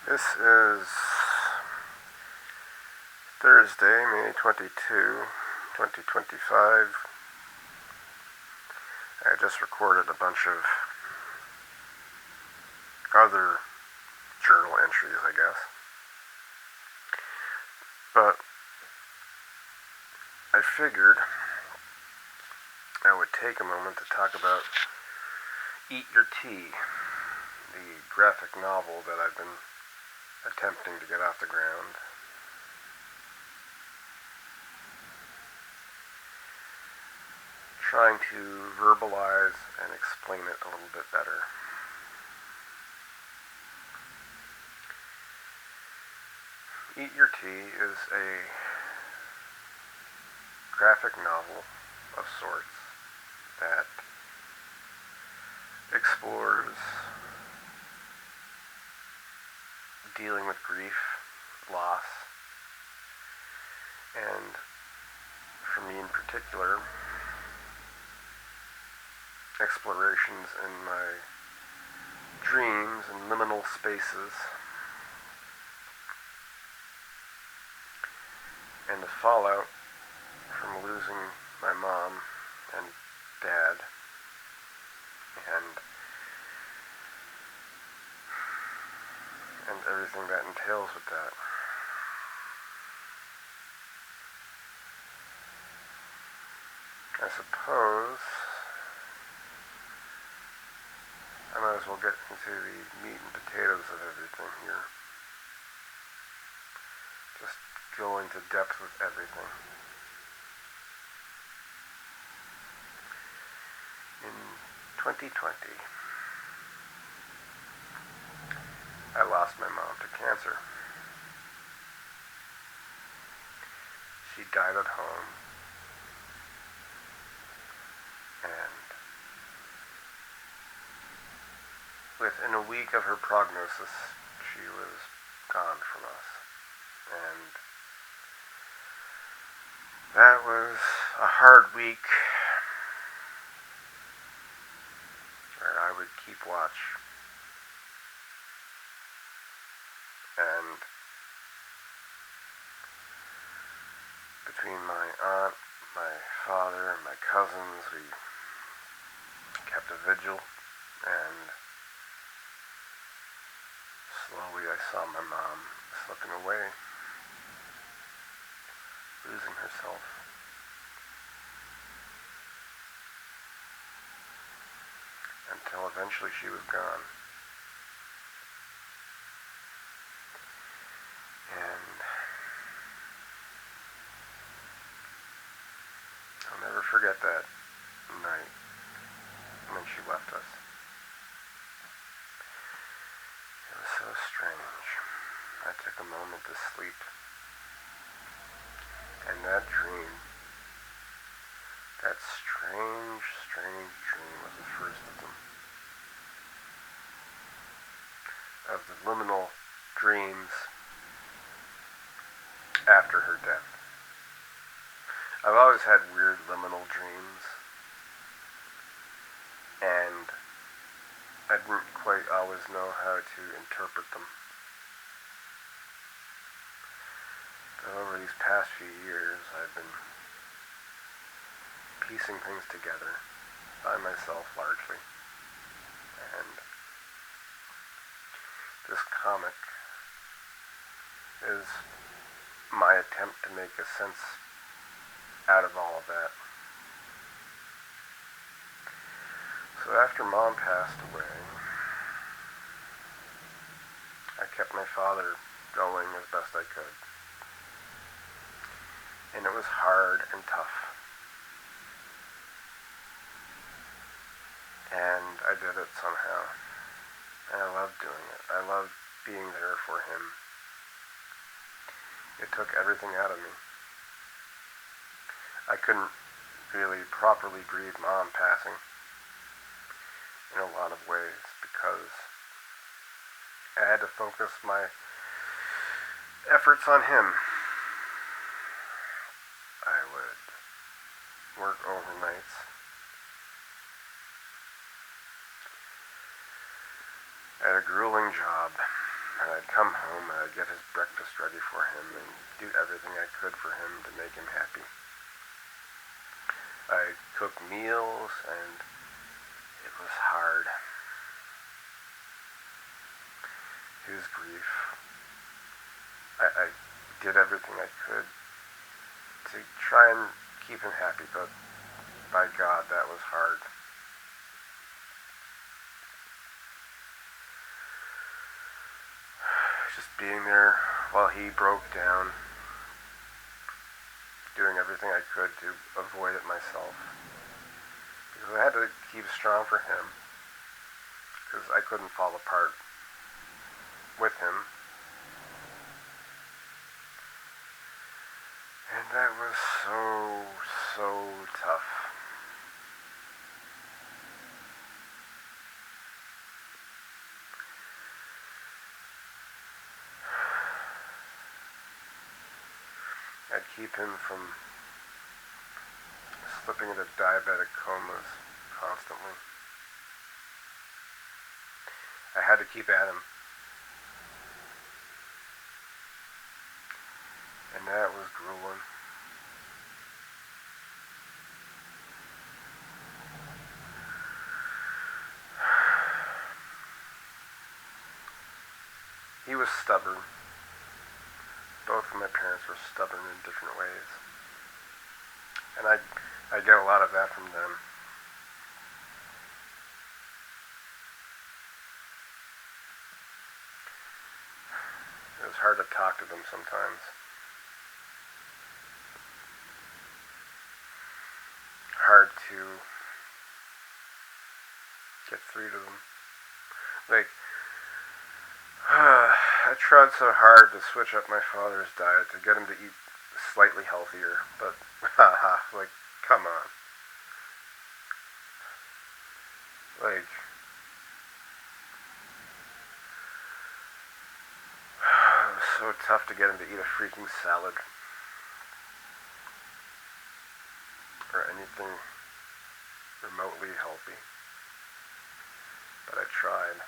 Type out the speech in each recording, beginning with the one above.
This is Thursday, May 22, 2025. I just recorded a bunch of other journal entries, I guess. But I figured I would take a moment to talk about Eat Your Tea, the graphic novel that I've been attempting to get off the ground. Trying to verbalize and explain it a little bit better. Eat Your Tea is a graphic novel of sorts that explores dealing with grief, loss, and for me in particular, explorations in my dreams and liminal spaces, and the fallout from losing my mom and dad, and everything that entails with that. I suppose I might as well get into the meat and potatoes of everything here. Just go into depth with everything. In 2020, I lost my mom to cancer. She died at home, and within a week of her prognosis, she was gone from us. And that was a hard week where I would keep watch. And between my aunt, my father, and my cousins, we kept a vigil, and slowly I saw my mom slipping away, losing herself. Until eventually she was gone. And I'll never forget that night when she left us. It was so strange. I took a moment to sleep. And that dream, that strange dream was the first of them. Of the liminal dreams after her death. I've always had weird liminal dreams, and I didn't quite always know how to interpret them. But over these past few years, I've been piecing things together by myself largely, and this comic is my attempt to make a sense out of all of that. So after Mom passed away, I kept my father going as best I could. And it was hard and tough. And I did it somehow. And I loved doing it. I loved being there for him. It took everything out of me. I couldn't really properly grieve Mom passing in a lot of ways because I had to focus my efforts on him. I would work overnights. I had a grueling job And I'd come home and I'd get his breakfast ready for him and do everything I could for him to make him happy. I'd cook meals and it was hard. His grief. I did everything I could to try and keep him happy, but by God, that was hard. Just being there while he broke down, doing everything I could to avoid it myself. Because I had to keep strong for him, because I couldn't fall apart with him. And that was so tough. I'd keep him from slipping into diabetic comas constantly. I had to keep at him. And that was grueling. He was stubborn. Both of my parents were stubborn in different ways. And I get a lot of that from them. It was hard to talk to them sometimes. Hard to get through to them. Like, I tried so hard to switch up my father's diet to get him to eat slightly healthier, but like, come on. Like, it was so tough to get him to eat a freaking salad or anything remotely healthy. But I tried.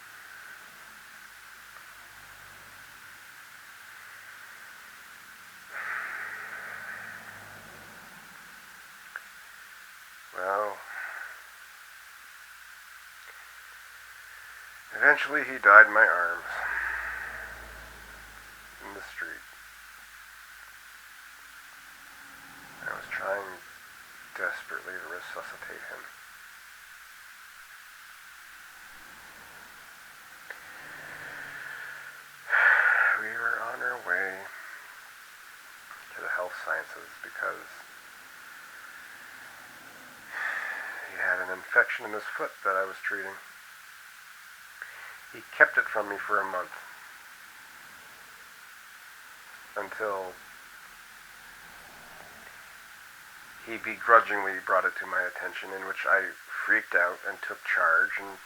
Well, eventually he died in my arms. In the street. I was trying desperately to resuscitate him. We were on our way to the health sciences because he had an infection in his foot that I was treating. He kept it from me for a month until he begrudgingly brought it to my attention, in which I freaked out and took charge, and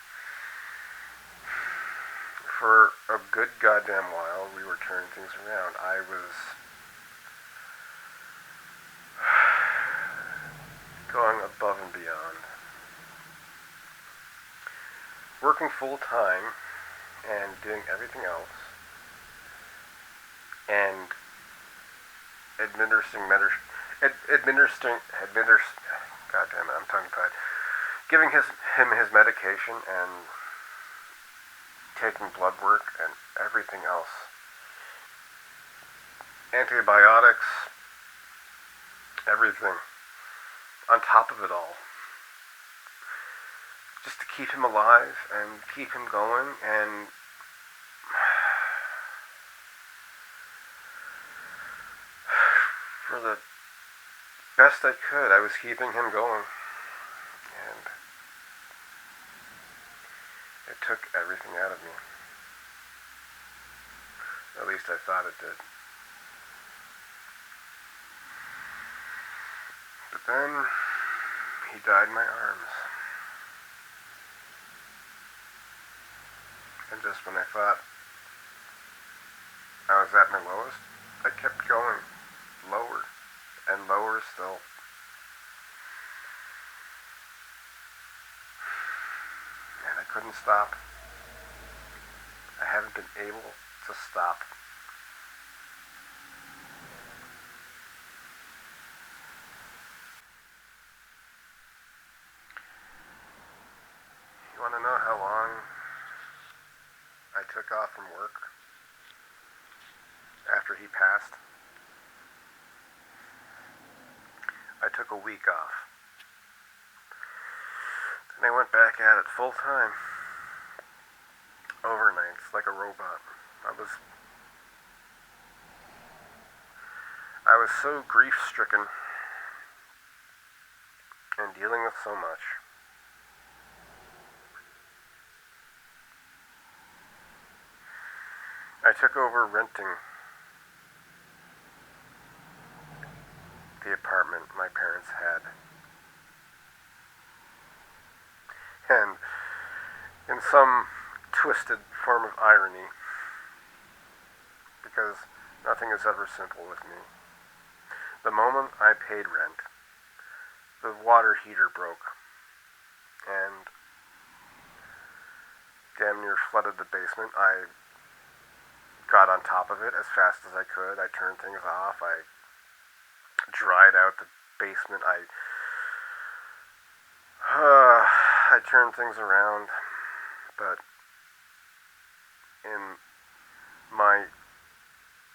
for a good goddamn while we were turning things around. I was going above and beyond. Working full time and doing everything else and administering God damn it, I'm tongue-tied. Giving him his medication and taking blood work and everything else. Antibiotics, everything. On top of it all. Just to keep him alive and keep him going, and for the best I could, I was keeping him going. And it took everything out of me. At least I thought it did. But then he died in my arms. And just when I thought I was at my lowest, I kept going lower and lower still. And I couldn't stop. I haven't been able to stop. You want to know how long I took off from work after he passed? I took a week off. And I went back at it full time. Overnights, like a robot. I was so grief stricken and dealing with so much. I took over renting the apartment my parents had. And in some twisted form of irony, because nothing is ever simple with me, the moment I paid rent, the water heater broke and damn near flooded the basement. I got on top of it as fast as I could. I turned things off. I dried out the basement. I turned things around, but in my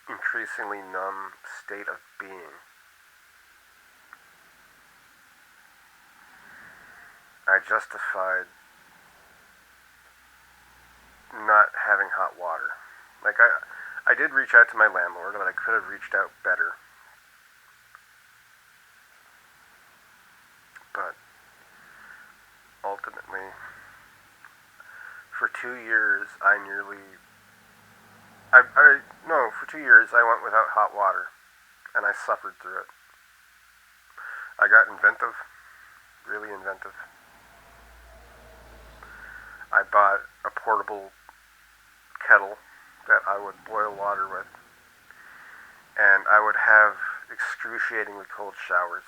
increasingly numb state of being, I justified not having hot water. Like, I did reach out to my landlord, but I could have reached out better. But ultimately, for 2 years, for 2 years I went without hot water, and I suffered through it. I got inventive, really inventive. I bought a portable kettle that I would boil water with, and I would have excruciatingly cold showers.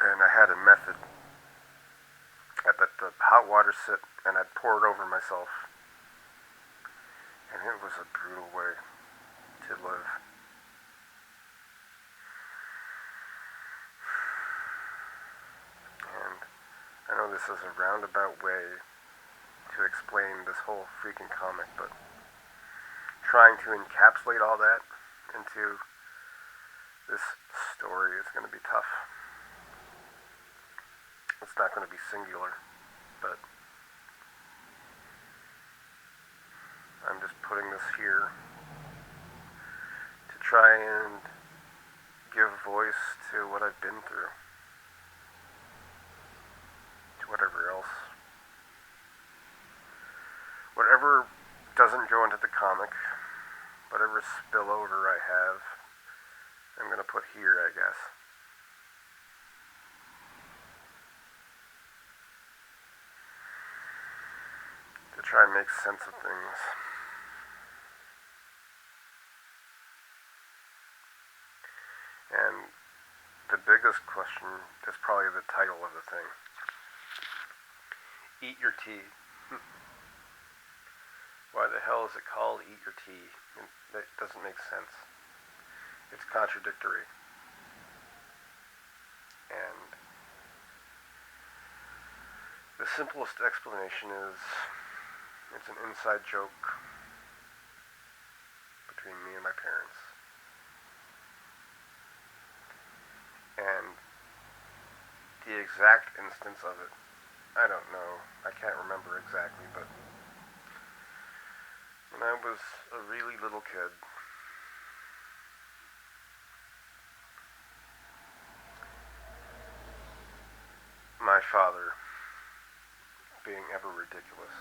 And I had a method. I'd let the hot water sit, and I'd pour it over myself. And it was a brutal way to live. And I know this is a roundabout way to explain this whole freaking comic, but trying to encapsulate all that into this story is going to be tough. It's not going to be singular, but I'm just putting this here to try and give voice to what I've been through, to whatever doesn't go into the comic, whatever spillover I have, I'm going to put here, I guess. To try and make sense of things. And the biggest question is probably the title of the thing. Eat your tea. Why the hell is it called Eat Your Tea? That doesn't make sense. It's contradictory. And the simplest explanation is it's an inside joke between me and my parents. And the exact instance of it, I don't know. I can't remember exactly, but when I was a really little kid, my father, being ever ridiculous,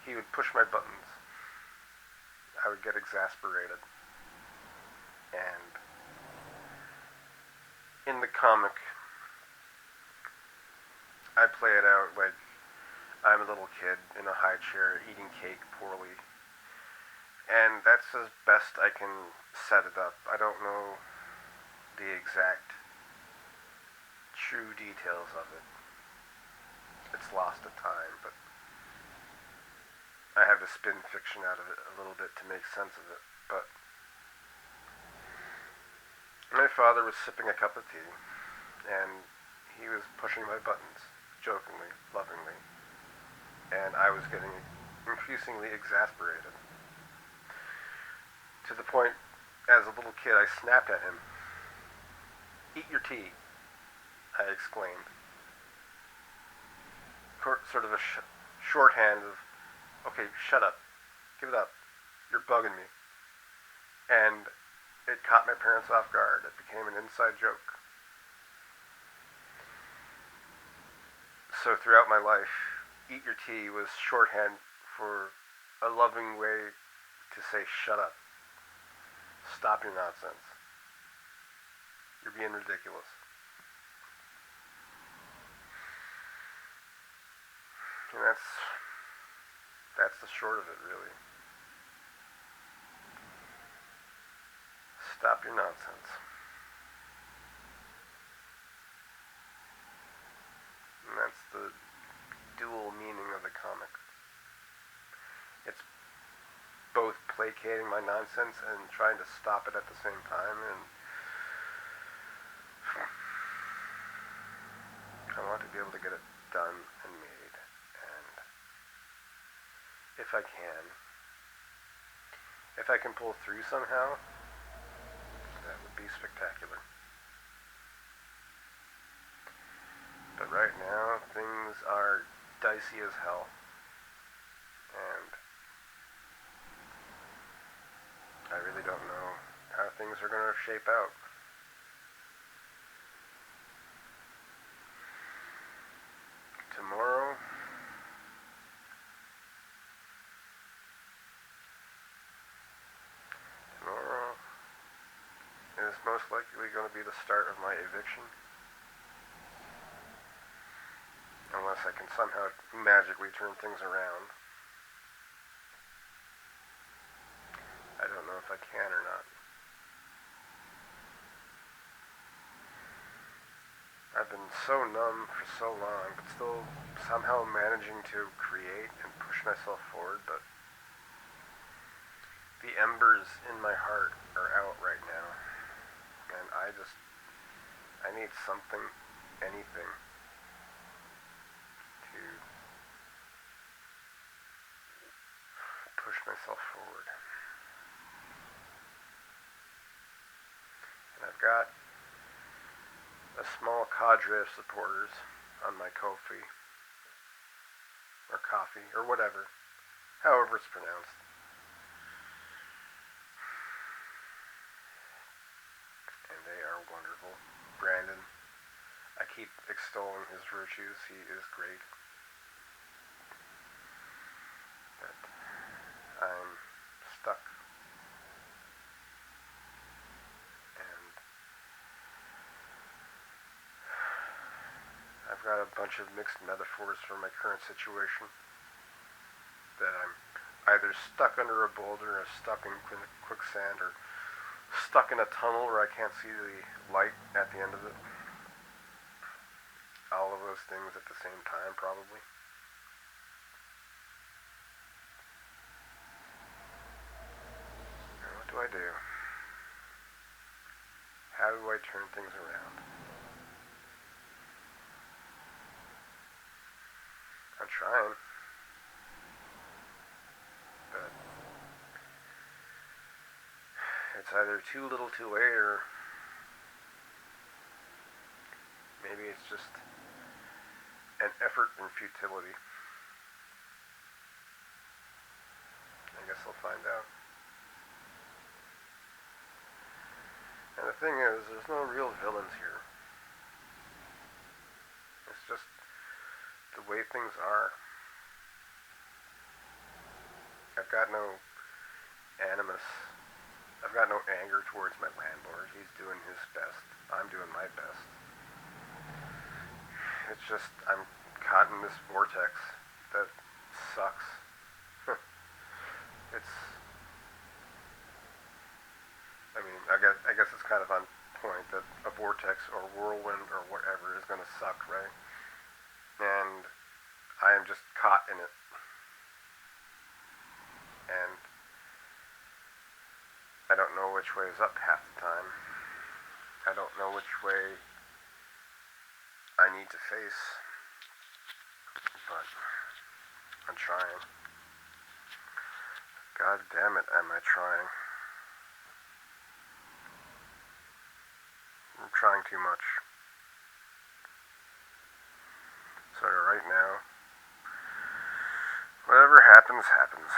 he would push my buttons. I would get exasperated. And in the comic, I play it out like I'm a little kid in a high chair eating cake poorly. And that's as best I can set it up. I don't know the exact true details of it. It's lost to time, but to spin fiction out of it a little bit to make sense of it. But my father was sipping a cup of tea, and he was pushing my buttons, jokingly, lovingly, and I was getting increasingly exasperated. To the point, as a little kid, I snapped at him. "Eat your tea," I exclaimed. Sort of a shorthand of, "Okay, shut up. Give it up. You're bugging me." And it caught my parents off guard. It became an inside joke. So throughout my life, "eat your tea" was shorthand for a loving way to say, "Shut up. Stop your nonsense. You're being ridiculous." And that's the short of it, really. Stop your nonsense. And that's the dual meaning of the comic. It's both placating my nonsense and trying to stop it at the same time, and I want to be able to get it done and made, and if I can pull through somehow, that would be spectacular. But right now, things are dicey as hell, and I really don't know how things are going to shape out. Tomorrow is most likely going to be the start of my eviction. Unless I can somehow magically turn things around. I don't know if I can or not. I've been so numb for so long, but still somehow managing to create and push myself forward, but the embers in my heart are out right now. And I need something, anything, to push myself forward. And I've got a small cadre of supporters on my Ko-fi, or coffee, or whatever, however it's pronounced. And they are wonderful. Brandon, I keep extolling his virtues. He is great. But I'm stuck. And I've got a bunch of mixed metaphors for my current situation. That I'm either stuck under a boulder, or stuck in quicksand, or stuck in a tunnel where I can't see the light at the end of it. All of those things at the same time, probably. And what do I do? How do I turn things around? I'm trying. But it's either too little too late, or maybe it's just an effort in futility. I guess I'll find out. And the thing is, there's no real villains here. It's just the way things are. I've got no animus. I've got no anger towards my landlord. He's doing his best. I'm doing my best. It's just I'm caught in this vortex that sucks. I guess it's kind of on point that a vortex or whirlwind or whatever is going to suck, right? And I am just caught in it. and I don't know which way is up half the time. I don't know which way I need to face, but I'm trying. God damn it, am I trying? I'm trying too much. So right now, whatever happens, happens.